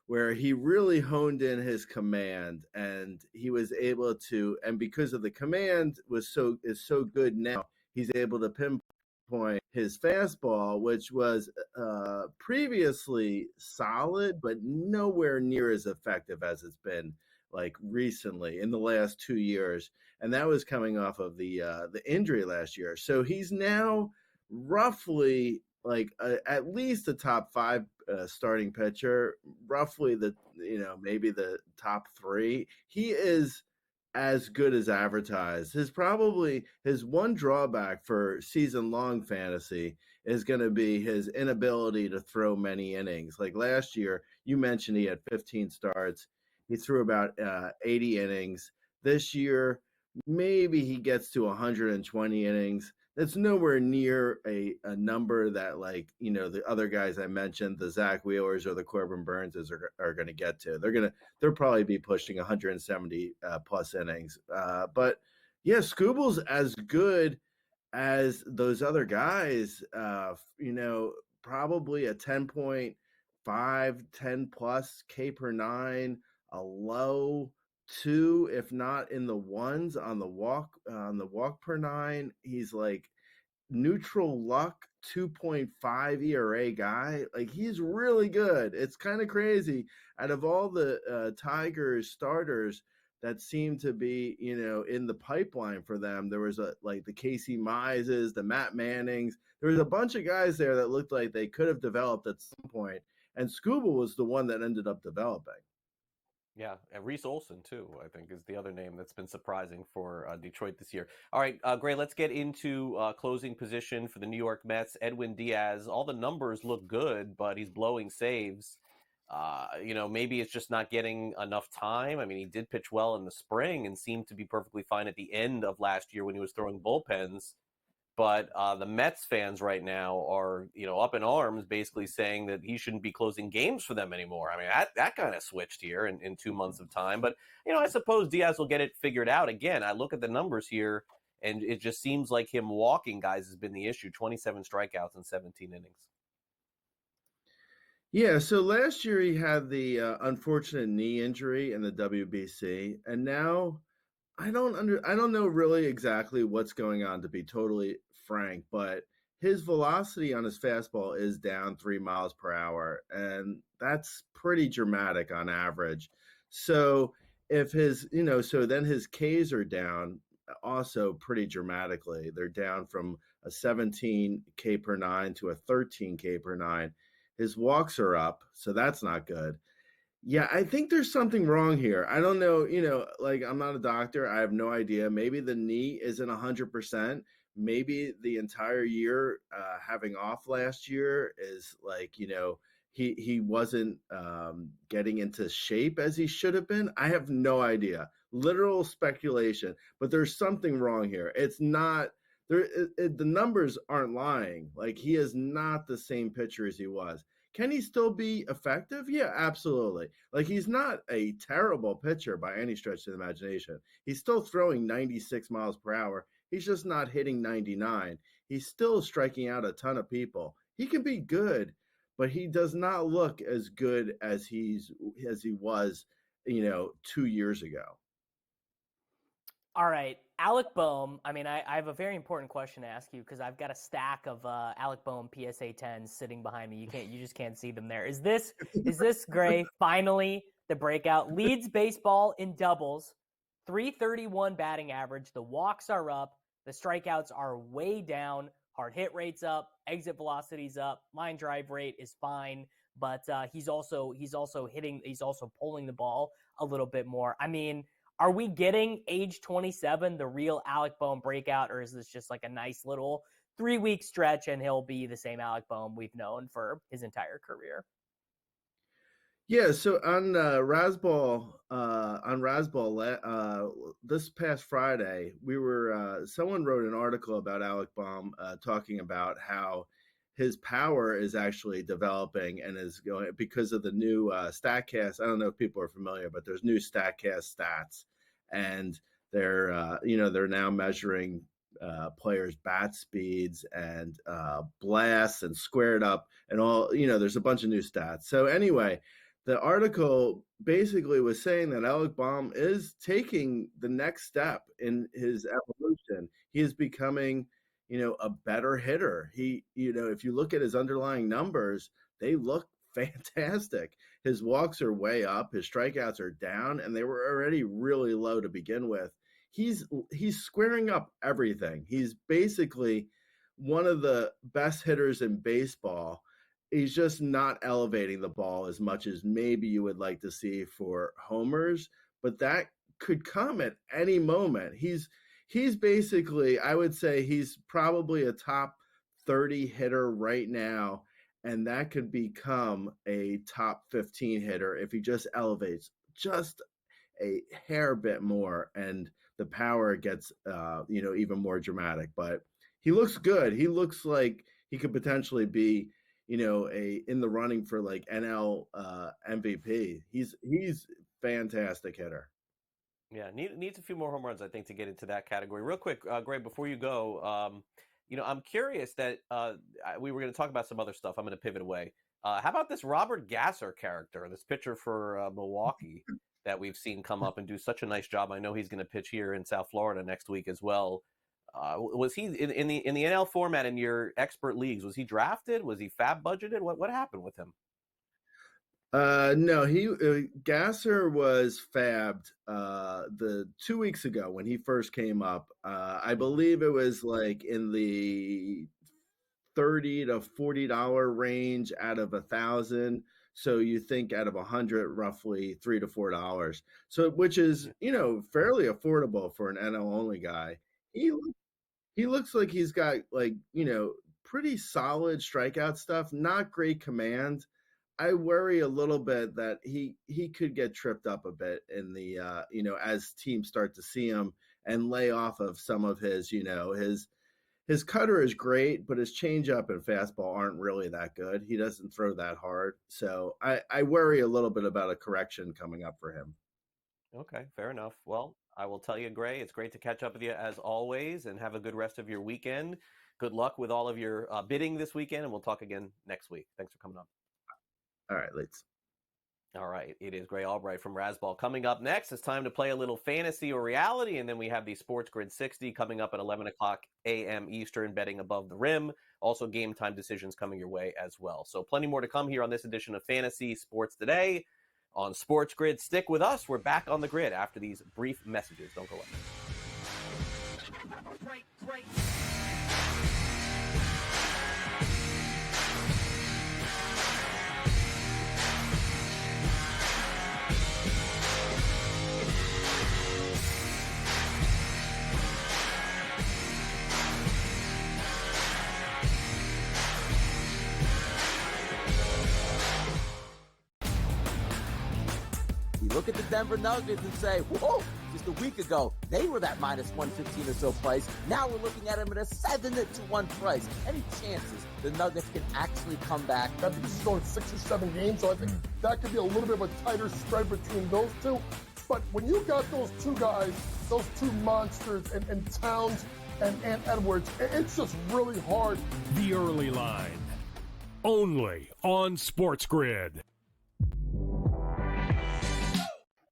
where he really honed in his command, and he was able to, and because of the command is so good now, he's able to pinpoint his fastball, which was previously solid, but nowhere near as effective as it's been like recently in the last 2 years. And that was coming off of the injury last year. So he's now roughly like at least the top 5 starting pitcher, roughly maybe the top 3. He is as good as advertised. His one drawback for season long fantasy is going to be his inability to throw many innings. Like last year, you mentioned he had 15 starts. He threw about 80 innings. This year, maybe he gets to 120 innings. That's nowhere near a number that, like, the other guys I mentioned, the Zach Wheelers or the Corbin Burnses are going to get to. They'll probably be pushing 170 plus innings. But yeah, Scooble's as good as those other guys. Probably a 10.5, 10 plus K per nine, a low 2, if not in the ones on the walk per nine. He's like neutral luck 2.5 ERA guy. Like, he's really good. It's kind of crazy. Out of all the Tigers starters that seem to be, in the pipeline for them, there was like the Casey Mizes, the Matt Mannings. There was a bunch of guys there that looked like they could have developed at some point, and Scuba was the one that ended up developing. Yeah, and Reese Olson, too, I think, is the other name that's been surprising for Detroit this year. All right, Gray, let's get into closing position for the New York Mets. Edwin Diaz, all the numbers look good, but he's blowing saves. Maybe it's just not getting enough time. I mean, he did pitch well in the spring and seemed to be perfectly fine at the end of last year when he was throwing bullpens. But the Mets fans right now are, up in arms, basically saying that he shouldn't be closing games for them anymore. I mean, that kind of switched here in 2 months of time. But, I suppose Diaz will get it figured out. Again, I look at the numbers here, and it just seems like him walking guys has been the issue. 27 strikeouts in 17 innings. Yeah, so last year he had the unfortunate knee injury in the WBC, and now I don't know really exactly what's going on, to be totally frank, but his velocity on his fastball is down 3 miles per hour, and that's pretty dramatic on average. So if so then his Ks are down also pretty dramatically. They're down from a 17 K per nine to a 13 K per nine. His walks are up, so that's not good. Yeah, I think there's something wrong here. I don't know, like, I'm not a doctor. I have no idea. Maybe the knee isn't 100%. Maybe the entire year having off last year is like, he wasn't getting into shape as he should have been. I have no idea. Literal speculation, but there's something wrong here. It's not there. The numbers aren't lying. Like, he is not the same pitcher as he was. Can he still be effective? Yeah, absolutely. Like, he's not a terrible pitcher by any stretch of the imagination. He's still throwing 96 miles per hour. He's just not hitting 99. He's still striking out a ton of people. He can be good, but he does not look as good as he was, 2 years ago. All right, Alec Boehm. I mean, I have a very important question to ask you because I've got a stack of Alec Boehm PSA 10s sitting behind me. You just can't see them there. Is this Gray finally the breakout? Leads baseball in doubles, 331 batting average. The walks are up, the strikeouts are way down. Hard hit rate's up, exit velocity's up, line drive rate is fine, but he's also pulling the ball a little bit more. I mean, are we getting age 27, the real Alec Boehm breakout, or is this just like a nice little 3-week stretch and he'll be the same Alec Boehm we've known for his entire career? Yeah, so on Razzball, this past Friday, someone wrote an article about Alec Boehm talking about how his power is actually developing and is going because of the new StatCast. I don't know if people are familiar, but there's new StatCast stats, and they're now measuring players' bat speeds and blasts and squared up and all. There's a bunch of new stats. So anyway, the article basically was saying that Alec Boehm is taking the next step in his evolution. He is becoming a better hitter. He, if you look at his underlying numbers, they look fantastic. His walks are way up, his strikeouts are down, and they were already really low to begin with. He's squaring up everything. He's basically one of the best hitters in baseball. He's just not elevating the ball as much as maybe you would like to see for homers, but that could come at any moment. He's basically, I would say he's probably a top 30 hitter right now, and that could become a top 15 hitter if he just elevates just a hair bit more and the power gets even more dramatic. But he looks good. He looks like he could potentially be in the running for like NL MVP. He's fantastic hitter. Yeah, needs a few more home runs, I think, to get into that category. Real quick, Greg, before you go, I'm curious that we were going to talk about some other stuff. I'm going to pivot away. How about this Robert Gasser character, this pitcher for Milwaukee that we've seen come up and do such a nice job? I know he's going to pitch here in South Florida next week as well. Was he in the NL format in your expert leagues? Was he drafted? Was he fab budgeted? What happened with him? No, Gasser was fabbed the 2 weeks ago when he first came up. I believe it was like in the $30 to $40 range out of 1,000. So you think out of 100, roughly $3 to $4. So which is fairly affordable for an NL only guy. He looks like he's got pretty solid strikeout stuff, not great command. I worry a little bit that he could get tripped up a bit in the as teams start to see him and lay off of some of his his cutter is great, but his changeup and fastball aren't really that good. He doesn't throw that hard, so I worry a little bit about a correction coming up for him. Okay, fair enough. Well, I will tell you, Gray, it's great to catch up with you as always, and have a good rest of your weekend. Good luck with all of your bidding this weekend, and we'll talk again next week. Thanks for coming up. All right, let's. All right, it is Gray Albright from Razzball. Coming up next, it's time to play a little fantasy or reality, and then we have the SportsGrid 60 coming up at 11 o'clock a.m. Eastern, betting above the rim. Also, game time decisions coming your way as well. So plenty more to come here on this edition of Fantasy Sports Today on SportsGrid. Stick with us. We're back on the grid after these brief messages. Don't go away. Break. Look at the Denver Nuggets and say, whoa, just a week ago, they were that minus 115 or so price. Now we're looking at them at a 7-1 price. Any chances the Nuggets can actually come back? I think this is going 6 or 7 games, so I think that could be a little bit of a tighter spread between those two. But when you got those two guys, those two monsters, and Towns and Edwards, it's just really hard. The early line, only on SportsGrid.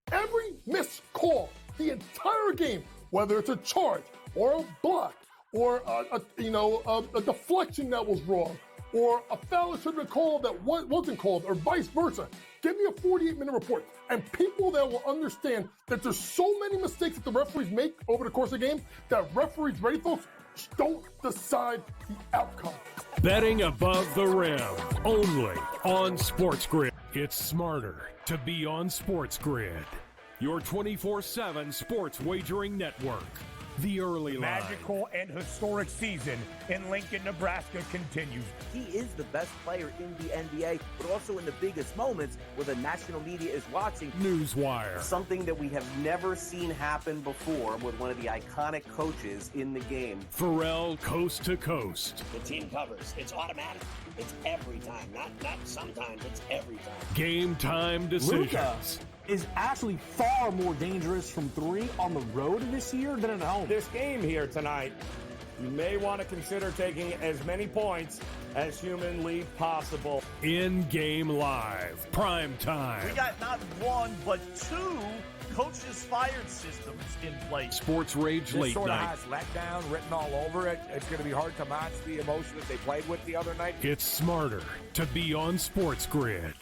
Every missed call, the entire game, whether it's a charge or a block or a deflection that was wrong or a foul that should have been called that wasn't called or vice versa. Give me a 48-minute report. And people that will understand that there's so many mistakes that the referees make over the course of the game that referees, ready folks, don't decide the outcome. Betting above the rim, only on SportsGrid. It's smarter to be on SportsGrid, your 24/7 sports wagering network. The early line. Magical and historic season in Lincoln, Nebraska continues. He is the best player in the NBA, but also in the biggest moments where the national media is watching. Newswire. Something that we have never seen happen before with one of the iconic coaches in the game. Pharrell, coast to coast. The team covers. It's automatic. It's every time. Not sometimes. It's every time. Game time decisions. Luka is actually far more dangerous from 3 on the road this year than at home. This game here tonight, you may want to consider taking as many points as humanly possible. In-game live, prime time. We got not one, but 2 coaches fired systems in place. Sports Rage This late sort night. of has letdown written all over it. It's going to be hard to match the emotion that they played with the other night. It's smarter to be on SportsGrid.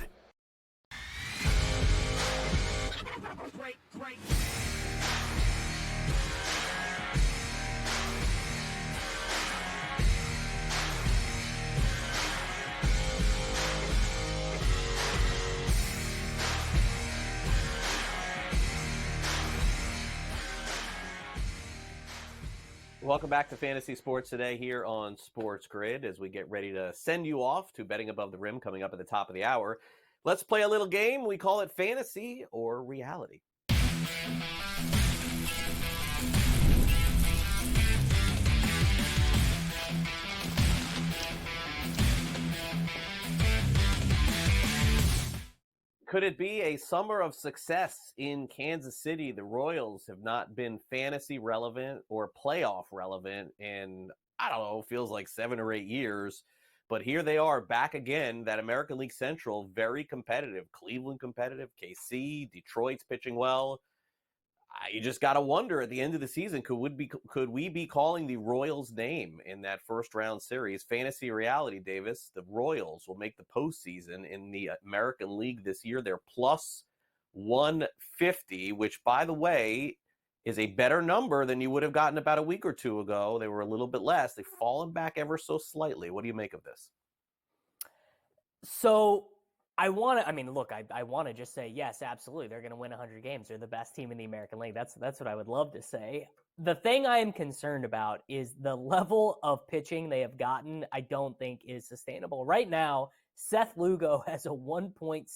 Break. Welcome back to Fantasy Sports Today here on Sports Grid as we get ready to send you off to Betting Above the Rim coming up at the top of the hour. Let's play a little game. We call it Fantasy or Reality. Could it be a summer of success in Kansas City? The Royals have not been fantasy relevant or playoff relevant in, I don't know, feels like 7 or 8 years. But here they are back again. That American League Central, very competitive. Cleveland competitive, KC, Detroit's pitching well. You just got to wonder at the end of the season, could we be calling the Royals' name in that first round series? Fantasy reality, Davis. The Royals will make the postseason in the American League this year. They're plus 150, which, by the way, is a better number than you would have gotten about a week or two ago. They were a little bit less. They've fallen back ever so slightly. What do you make of this? So I want to just say, yes, absolutely. They're going to win 100 games. They're the best team in the American League. That's what I would love to say. The thing I am concerned about is the level of pitching they have gotten, I don't think is sustainable. Right now, Seth Lugo has a 1.6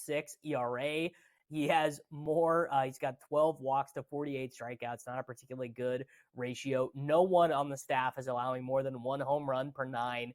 ERA. He has more. He's got 12 walks to 48 strikeouts, not a particularly good ratio. No one on the staff is allowing more than 1 home run per 9.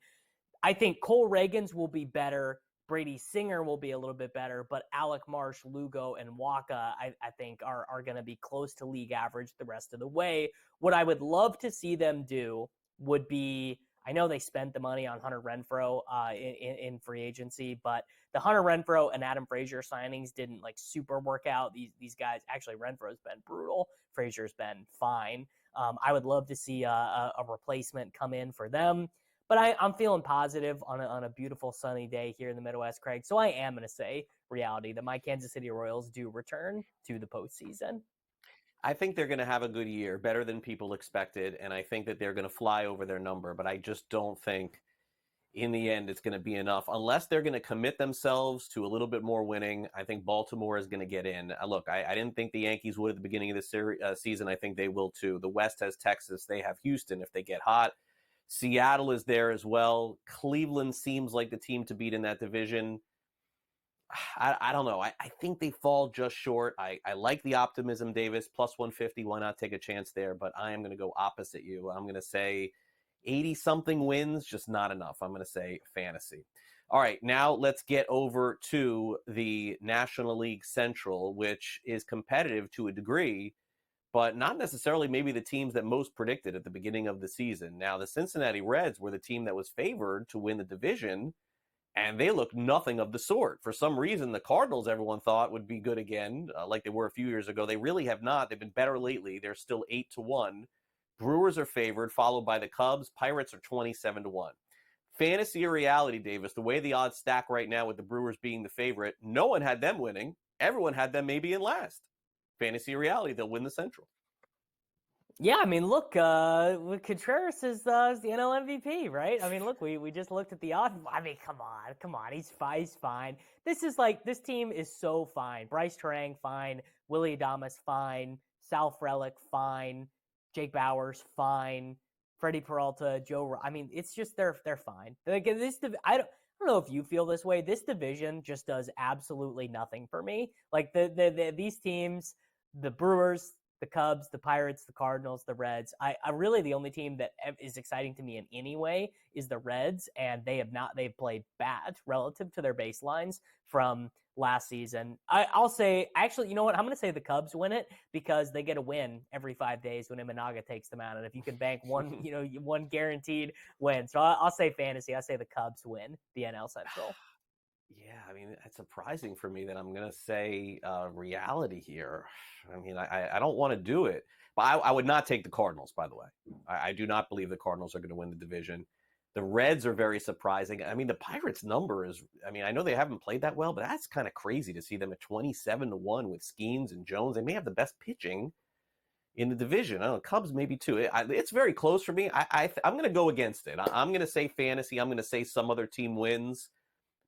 I think Cole Reagans will be better. Brady Singer will be a little bit better, but Alec Marsh, Lugo, and Waka, I think, are going to be close to league average the rest of the way. What I would love to see them do would be, I know they spent the money on Hunter Renfroe in free agency, but the Hunter Renfroe and Adam Frazier signings didn't super work out. These guys, actually, Renfroe's been brutal. Frazier's been fine. I would love to see a replacement come in for them. But I'm feeling positive on a beautiful sunny day here in the Midwest, Craig. So I am going to say reality that my Kansas City Royals do return to the postseason. I think they're going to have a good year, better than people expected, and I think that they're going to fly over their number. But I just don't think in the end it's going to be enough. Unless they're going to commit themselves to a little bit more winning, I think Baltimore is going to get in. Look, I didn't think the Yankees would at the beginning of this season. I think they will too. The West has Texas. They have Houston if they get hot. Seattle is there as well. Cleveland seems like the team to beat in that division. I don't know. I think they fall just short. I like the optimism, Davis. Plus 150. Why not take a chance there? But I am going to go opposite you. I'm going to say 80-something wins, just not enough. I'm going to say fantasy. All right, now let's get over to the National League Central, which is competitive to a degree, but not necessarily maybe the teams that most predicted at the beginning of the season. Now, the Cincinnati Reds were the team that was favored to win the division, and they look nothing of the sort. For some reason, the Cardinals, everyone thought, would be good again, like they were a few years ago. They really have not. They've been better lately. They're still 8-1. Brewers are favored, followed by the Cubs. Pirates are 27-1. Fantasy or reality, Davis, the way the odds stack right now with the Brewers being the favorite, no one had them winning. Everyone had them maybe in last. Fantasy or reality, they'll win the Central. Yeah, I mean, look, Contreras is the NL MVP, right? I mean, look, we just looked at the odds. I mean, come on, he's fine. This team is so fine. Bryce Terang, fine. Willie Adames, fine. Sal Frelick, fine. Jake Bauers, fine. Freddie Peralta, I mean, it's just they're fine. Like I don't know if you feel this way. This division just does absolutely nothing for me. Like these teams, the Brewers, the Cubs, the Pirates, the Cardinals, the Reds. I really, the only team that is exciting to me in any way is the Reds, and they've played bad relative to their baselines from last season. I'll say, actually, you know what? I'm going to say the Cubs win it because they get a win every 5 days when Imanaga takes them out. And if you can bank one, one guaranteed win. So I'll say fantasy. I'll say the Cubs win the NL Central. Yeah, I mean, it's surprising for me that I'm going to say reality here. I mean, I don't want to do it, but I would not take the Cardinals, by the way. I do not believe the Cardinals are going to win the division. The Reds are very surprising. I mean, the Pirates number is, I mean, I know they haven't played that well, but that's kind of crazy to see them at 27-1 with Skeens and Jones. They may have the best pitching in the division. I don't know, Cubs maybe too. It's very close for me. I'm going to go against it. I'm going to say fantasy. I'm going to say some other team wins.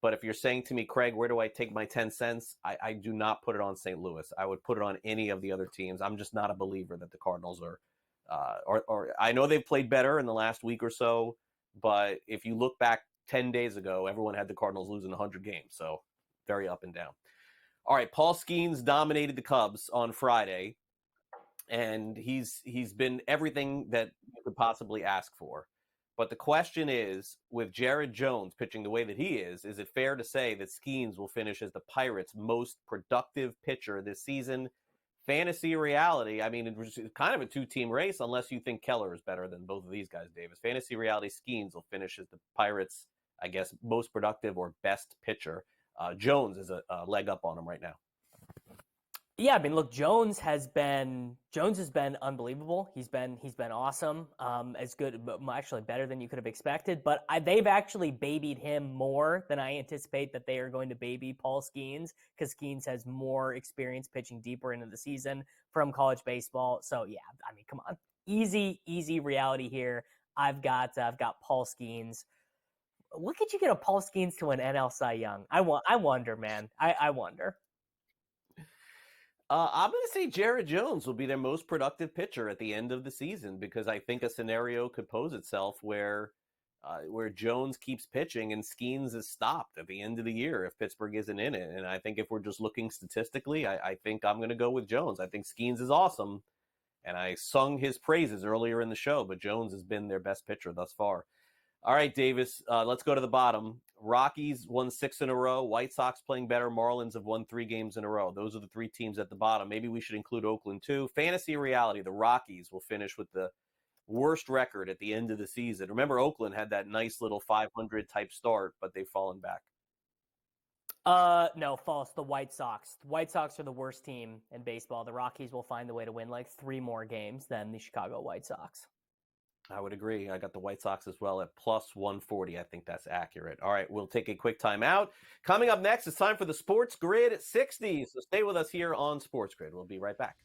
But if you're saying to me, Craig, where do I take my 10 cents? I do not put it on St. Louis. I would put it on any of the other teams. I'm just not a believer that the Cardinals are Or I know they've played better in the last week or so, but if you look back 10 days ago, everyone had the Cardinals losing 100 games. So very up and down. All right, Paul Skeens dominated the Cubs on Friday, and he's been everything that you could possibly ask for. But the question is, with Jared Jones pitching the way that he is it fair to say that Skeens will finish as the Pirates' most productive pitcher this season? Fantasy reality, I mean, it was kind of a two-team race unless you think Keller is better than both of these guys, Davis. Fantasy reality, Skeens will finish as the Pirates', I guess, most productive or best pitcher. Jones is a leg up on him right now. Yeah, I mean, look, Jones has been unbelievable. He's been awesome, as good, actually better than you could have expected. But they've actually babied him more than I anticipate that they are going to baby Paul Skeens, because Skeens has more experience pitching deeper into the season from college baseball. So yeah, I mean, come on, easy reality here. I've got Paul Skeens. What could you get a Paul Skeens to an NL Cy Young? I wonder, man. I wonder. I'm going to say Jared Jones will be their most productive pitcher at the end of the season, because I think a scenario could pose itself where Jones keeps pitching and Skeens is stopped at the end of the year if Pittsburgh isn't in it. And I think if we're just looking statistically, I think I'm going to go with Jones. I think Skeens is awesome, and I sung his praises earlier in the show, but Jones has been their best pitcher thus far. All right, Davis, let's go to the bottom. Rockies won 6 in a row. White Sox playing better. Marlins have won 3 games in a row. Those are the 3 teams at the bottom. Maybe we should include Oakland too. Fantasy reality, the Rockies will finish with the worst record at the end of the season. Remember, Oakland had that nice little 500 type start, but they've fallen back. No, false. The White Sox. The White Sox are the worst team in baseball. The Rockies will find a way to win like 3 more games than the Chicago White Sox. I would agree. I got the White Sox as well at plus 140. I think that's accurate. All right, we'll take a quick timeout. Coming up next, it's time for the Sports Grid 60. So stay with us here on Sports Grid. We'll be right back.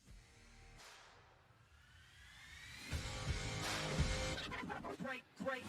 Great.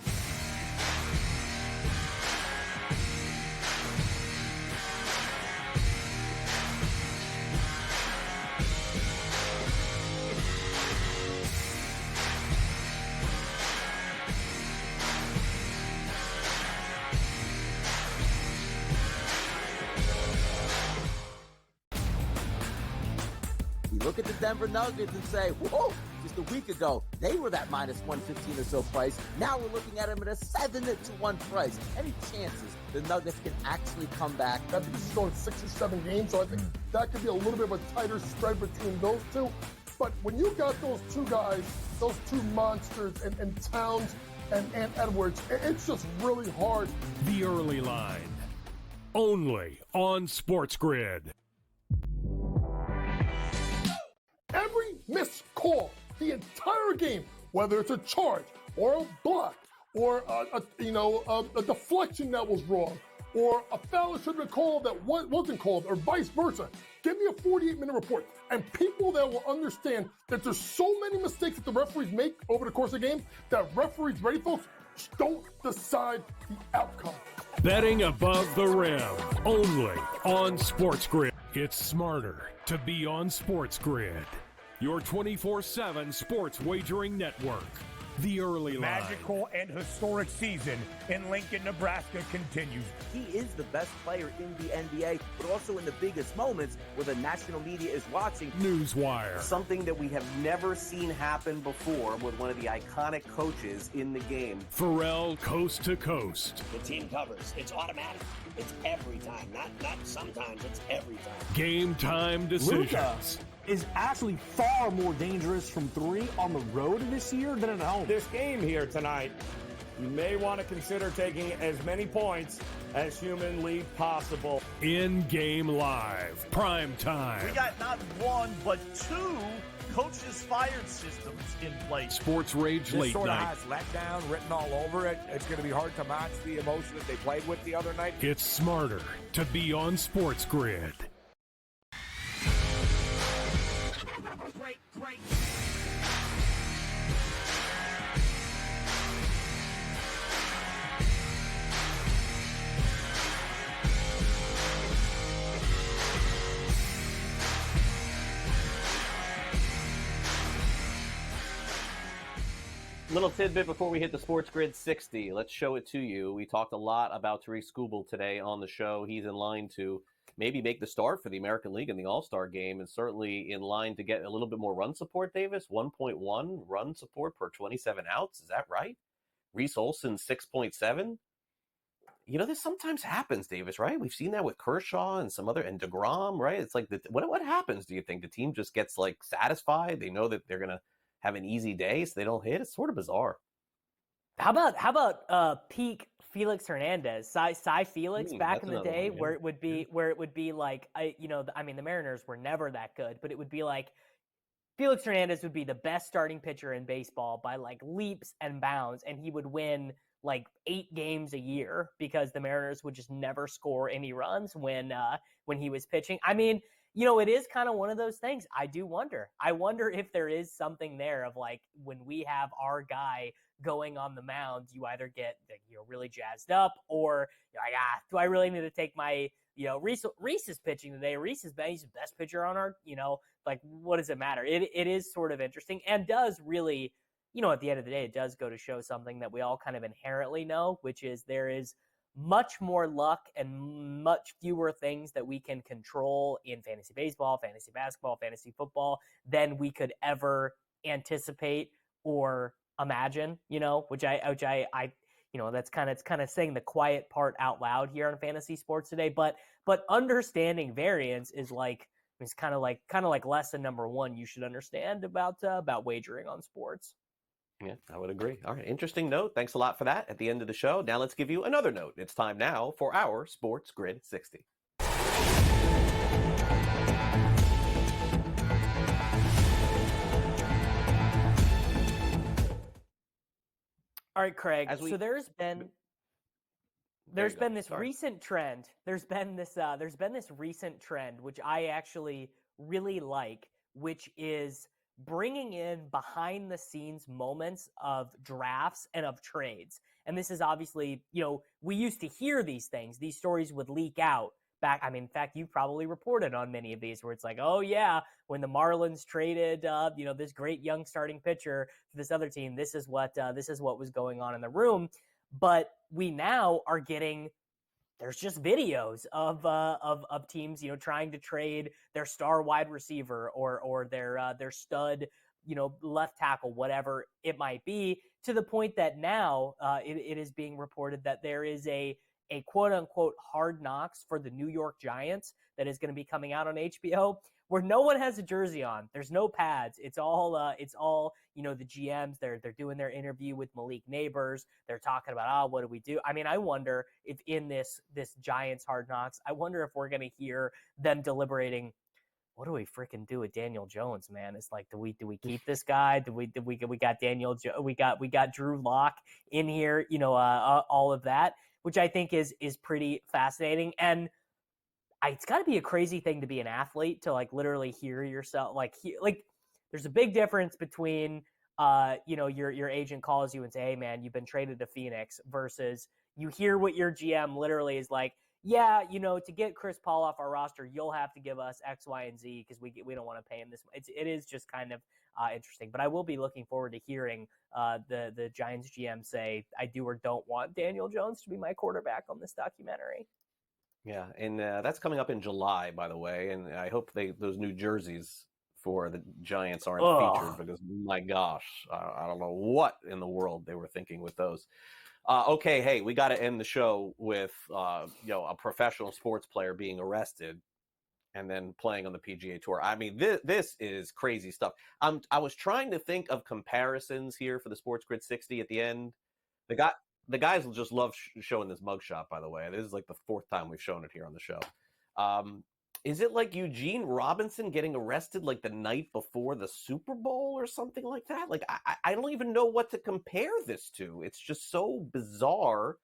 You look at the Denver Nuggets and say, whoa, just a week ago, they were that minus 115 or so price. Now we're looking at them at a 7-1 price. Any chances the Nuggets can actually come back? I think this is going 6 or 7 games, so I think that could be a little bit of a tighter spread between those two. But when you got those 2 guys, those 2 monsters, and Towns and Edwards, it's just really hard. The early line, only on Sports Grid. Every missed call, the entire game, whether it's a charge or a block or a deflection that was wrong or a foul that should have been called that wasn't called, or vice versa. Give me a 48-minute report. And people that will understand that there's so many mistakes that the referees make over the course of the game that referees, ready folks, don't decide the outcome. Betting above the rim, only on Sports Grid. It's smarter to be on Sports Grid, your 24/7 sports wagering network. The early line. Magical and historic season in Lincoln, Nebraska continues. He is the best player in the NBA, but also in the biggest moments where the national media is watching. Newswire. Something that we have never seen happen before with one of the iconic coaches in the game. Pharrell, coast to coast. The team covers. It's automatic. It's every time. Not sometimes. It's every time. Game time decisions. Luka is actually far more dangerous from 3 on the road this year than at home. This game here tonight, you may want to consider taking as many points as humanly possible. In-game live, prime time. We got not 1, but 2 coaches fired systems in place. Sports Rage This late sort of night. has letdown written all over it. It's going to be hard to match the emotion that they played with the other night. It's smarter to be on Sports Grid. Great. Little tidbit before we hit the Sports Grid 60. Let's show it to you. We talked a lot about Tariq Skubal today on the show. He's in line to maybe make the start for the American League in the All-Star game, and certainly in line to get a little bit more run support, Davis. 1.1 run support per 27 outs. Is that right? Reese Olson, 6.7. You know, this sometimes happens, Davis, right? We've seen that with Kershaw and some other, and DeGrom, right? It's like, what happens, do you think? The team just gets, like, satisfied? They know that they're going to have an easy day, so they don't hit? It's sort of bizarre. How about peak Felix Hernandez, Cy Felix back in the day, one, yeah. where it would be like, the Mariners were never that good, but it would be like Felix Hernandez would be the best starting pitcher in baseball by like leaps and bounds, and he would win like 8 games a year because the Mariners would just never score any runs when he was pitching. I mean, you know, it is kind of one of those things. I wonder if there is something there of like, when we have our guy going on the mound, you either get, you know, really jazzed up, or you're like, do I really need to take my, you know, Reese is pitching today. He's the best pitcher on our, you know, like, what does it matter? It is sort of interesting, and does really, you know, at the end of the day, it does go to show something that we all kind of inherently know, which is there is much more luck and much fewer things that we can control in fantasy baseball, fantasy basketball, fantasy football than we could ever anticipate or imagine, you know, which I you know, that's kind of saying the quiet part out loud here on fantasy sports today, but understanding variance is like, it's kind of like lesson number 1 you should understand about wagering on sports. Yeah, I would agree. All right, interesting note. Thanks a lot for that at the end of the show. Now let's give you another note. It's time now for our Sports Grid 60. All right, Craig. So there's been this recent trend. There's been this recent trend which I actually really like, which is bringing in behind the scenes moments of drafts and of trades. And this is obviously, you know, we used to hear these things. These stories would leak out back. I mean, in fact, you've probably reported on many of these where it's like, oh yeah, when the Marlins traded, you know, this great young starting pitcher to this other team, this is what was going on in the room. But we now are getting, there's just videos of teams, you know, trying to trade their star wide receiver or their stud, you know, left tackle, whatever it might be, to the point that now it is being reported that there is a quote unquote Hard Knocks for the New York Giants that is going to be coming out on HBO, where no one has a jersey on. There's no pads. It's all you know, the GMs. They're doing their interview with Malik Neighbors. They're talking about, what do we do? I mean, I wonder if in this Giants Hard Knocks, I wonder if we're going to hear them deliberating, what do we freaking do with Daniel Jones, man? It's like, do we keep this guy? We got we got Drew Lock in here, you know, all of that, which I think is pretty fascinating. And it's got to be a crazy thing to be an athlete, to like literally hear yourself, like there's a big difference between, you know, your agent calls you and say, hey man, you've been traded to Phoenix, versus you hear what your GM literally is like, yeah, you know, to get Chris Paul off our roster, you'll have to give us X, Y, and Z because we don't want to pay him this. It is just kind of interesting. But I will be looking forward to hearing the Giants GM say, I do or don't want Daniel Jones to be my quarterback on this documentary. Yeah, and that's coming up in July, by the way, and I hope those new jerseys for the Giants aren't featured, because, my gosh, I don't know what in the world they were thinking with those. Okay, hey, we got to end the show with you know, a professional sports player being arrested and then playing on the PGA Tour. I mean, this is crazy stuff. I was trying to think of comparisons here for the Sports Grid 60 at the end. The guys will just love showing this mugshot, by the way. This is like the 4th time we've shown it here on the show. Is it like Eugene Robinson getting arrested like the night before the Super Bowl or something like that? Like, I don't even know what to compare this to. It's just so bizarre.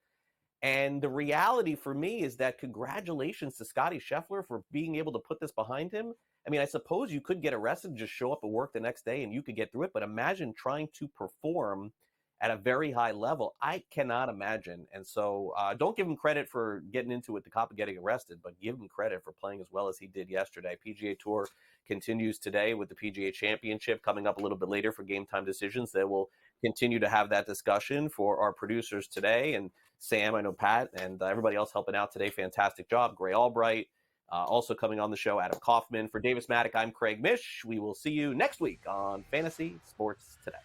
And the reality for me is that congratulations to Scotty Scheffler for being able to put this behind him. I mean, I suppose you could get arrested and just show up at work the next day and you could get through it. But imagine trying to perform at a very high level. I cannot imagine. And so don't give him credit for getting into it, the cop getting arrested, but give him credit for playing as well as he did yesterday. PGA Tour continues today with the PGA Championship coming up a little bit later for game time decisions. They will continue to have that discussion. For our producers today, and Sam, I know Pat, and everybody else helping out today, fantastic job. Gray Albright, also coming on the show, Adam Kaufman. For Davis Maddock, I'm Craig Mish. We will see you next week on Fantasy Sports Today.